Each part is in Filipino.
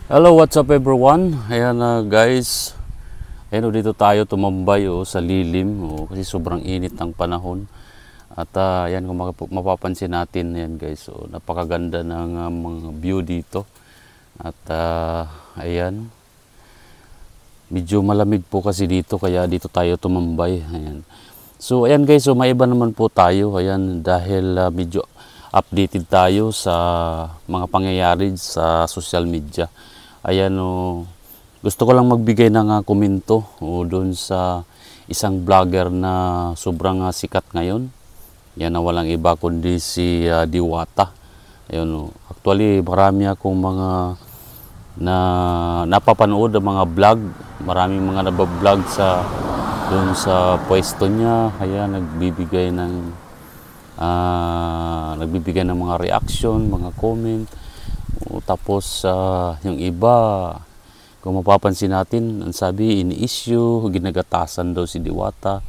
Hello, what's up everyone? Ayan na guys. Ayan dito tayo tumambay sa lilim kasi sobrang init ng panahon. At ayan kung mapapansin natin ayan guys. Napakaganda ng mga view dito. At ayan. Medyo malamig po kasi dito kaya dito tayo tumambay. Ayan. So ayan guys, maiba naman po tayo. Ayan dahil medyo updated tayo sa mga pangyayari sa social media. Ayan gusto ko lang magbigay ng komento doon sa isang vlogger na sobrang sikat ngayon. Yan na walang iba kundi si Diwata. Ayun, actually marami akong mga napapanood ng mga vlog. Maraming mga nabablog doon sa pwesto niya. Ayan, nagbibigay ng mga reaction, mga comment. Tapos yung iba, kung mapapansin natin, ang sabi ini-issue, ginagatasan daw si Diwata.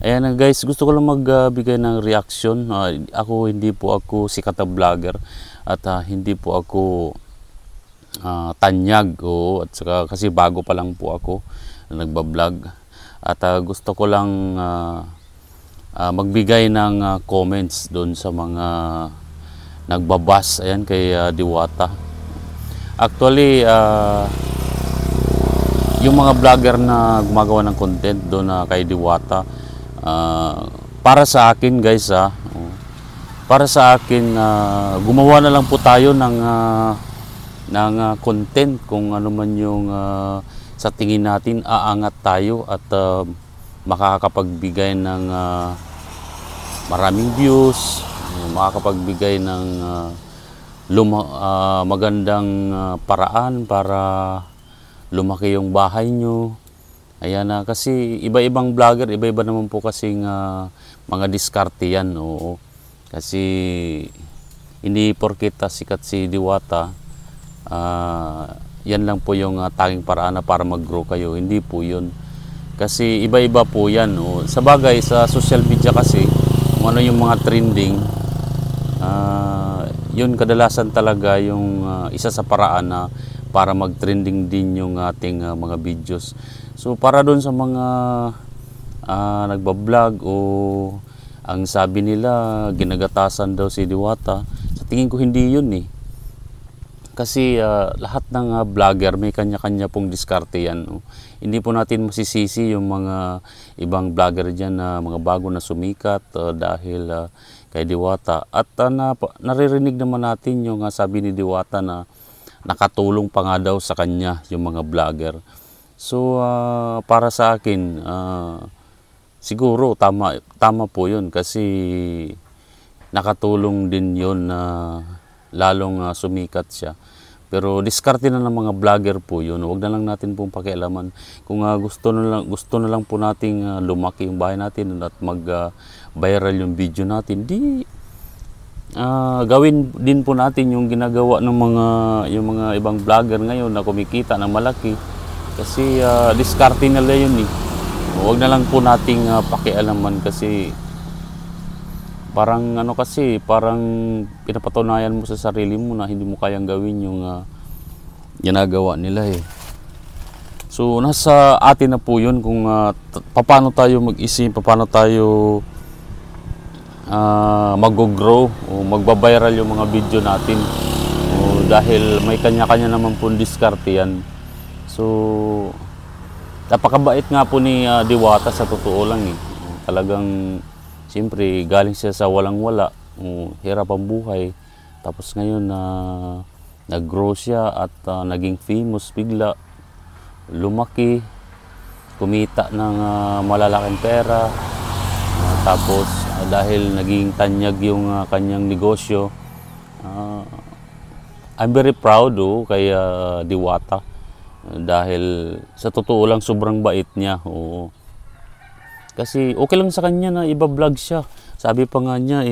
Ayan guys, gusto ko lang magbigay ng reaction. Hindi po ako sikat na vlogger at hindi po ako tanyag at saka kasi bago pa lang po ako nagba-vlog. At gusto ko lang magbigay ng comments doon sa mga nagbabas ayan kay Diwata. Actually yung mga vlogger na gumagawa ng content doon kay Diwata, para sa akin guys para sa akin gumawa na lang po tayo ng content kung ano man yung sa tingin natin aangat tayo at makakapagbigay ng maraming views, makakapagbigay ng magandang paraan para lumaki yung bahay nyo. Ayan kasi iba-ibang vlogger, iba-iba naman po kasing mga diskarte yan. Oo. Kasi hindi porkita sikat si Diwata, yan lang po yung tanging paraan para mag-grow kayo. Hindi po yun. Kasi iba-iba po yan. Sa bagay, sa social media kasi, kung ano yung mga trending, yun kadalasan talaga yung isa sa paraan na para mag-trending din yung ating mga videos. So para doon sa mga nagbablog ang sabi nila ginagatasan daw si Diwata, sa tingin ko hindi yun Kasi lahat ng vlogger may kanya-kanya pong diskarte yan. Hindi po natin masisisi yung mga ibang vlogger dyan na mga bago na sumikat dahil kay Diwata. At naririnig naman natin yung sabi ni Diwata na nakatulong pa nga daw sa kanya yung mga vlogger. So para sa akin, siguro tama po yun kasi nakatulong din yun na lalong sumikat siya. Pero diskarte na ng mga vlogger po yun. Huwag na lang natin pong pakialaman. Kung gusto na lang po nating lumaki yung bahay natin at mag-viral yung video natin, di gawin din po natin yung ginagawa ng yung mga ibang vlogger ngayon na kumikita ng malaki. Kasi diskarte nila yun Huwag na lang po nating pakialaman kasi parang parang pinapatunayan mo sa sarili mo na hindi mo kayang gawin yung ginagawa nila So nasa atin na po yun kung paano tayo mag-isip, paano tayo mag-grow o magbabiral yung mga video natin. Dahil may kanya-kanya naman po diskarte yan. So napakabait nga po ni Diwata sa totoo lang Talagang siyempre, galing siya sa walang-wala, hirap ang buhay. Tapos ngayon, nag-grow siya at naging famous bigla. Lumaki, kumita ng malalaking pera. Tapos, dahil naging tanyag yung kanyang negosyo, I'm very proud kay Diwata. Dahil sa totoo lang, sobrang bait niya. Kasi okay lang sa kanya na iba-vlog siya. Sabi pa nga niya,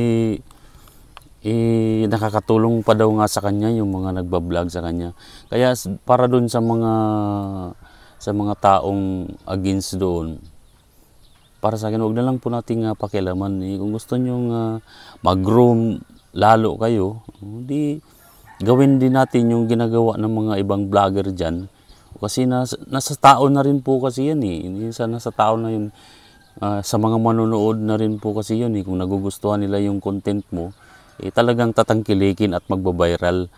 nakakatulong pa daw nga sa kanya yung mga nagba-vlog sa kanya. Kaya para doon sa mga taong against doon, para sa akin, huwag na lang po nating pakialaman. Kung gusto nyo mag-groom lalo kayo, di gawin din natin yung ginagawa ng mga ibang vlogger dyan. Kasi nasa tao na rin po kasi yan eh. Minsan nasa tao na yun. Sa mga manonood na rin po kasi yun eh. Kung nagugustuhan nila yung content mo, eh, talagang tatangkilikin at magbabiral.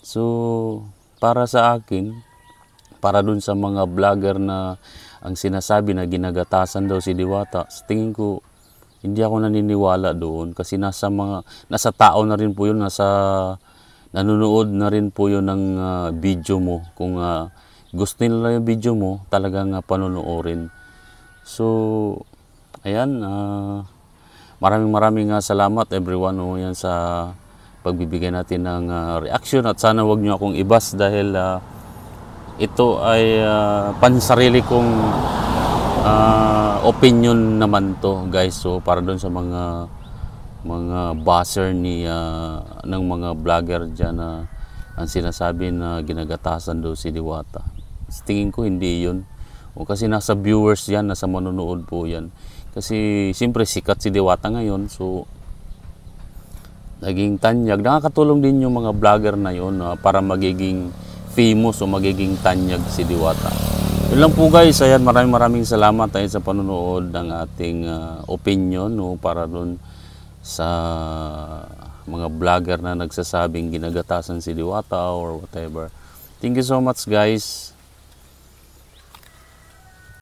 So, para sa akin, para dun sa mga vlogger na ang sinasabi na ginagatasan daw si Diwata, sa tingin ko, hindi ako naniniwala doon. Kasi nasa tao na rin po yun, nanonood na rin po yun ng video mo. Kung gusto nila yung video mo, talagang panonoorin. So, ayan, maraming salamat everyone yan sa pagbibigay natin ng reaction, at sana wag nyo akong ibas dahil ito ay pansarili kong opinion naman to guys. So para doon sa mga buzzer ng mga vlogger dyan na ang sinasabi na ginagatasan daw si Diwata, tingin ko hindi yun. O kasi nasa viewers yan, nasa manonood po yan. Kasi siyempre sikat si Diwata ngayon, so naging tanyag. Nakakatulong din yung mga vlogger na yun para magiging famous o magiging tanyag si Diwata. Yun lang po guys. Ayan, maraming salamat sa panonood ng ating opinion para dun sa mga vlogger na nagsasabing ginagatasan si Diwata or whatever. Thank you so much guys.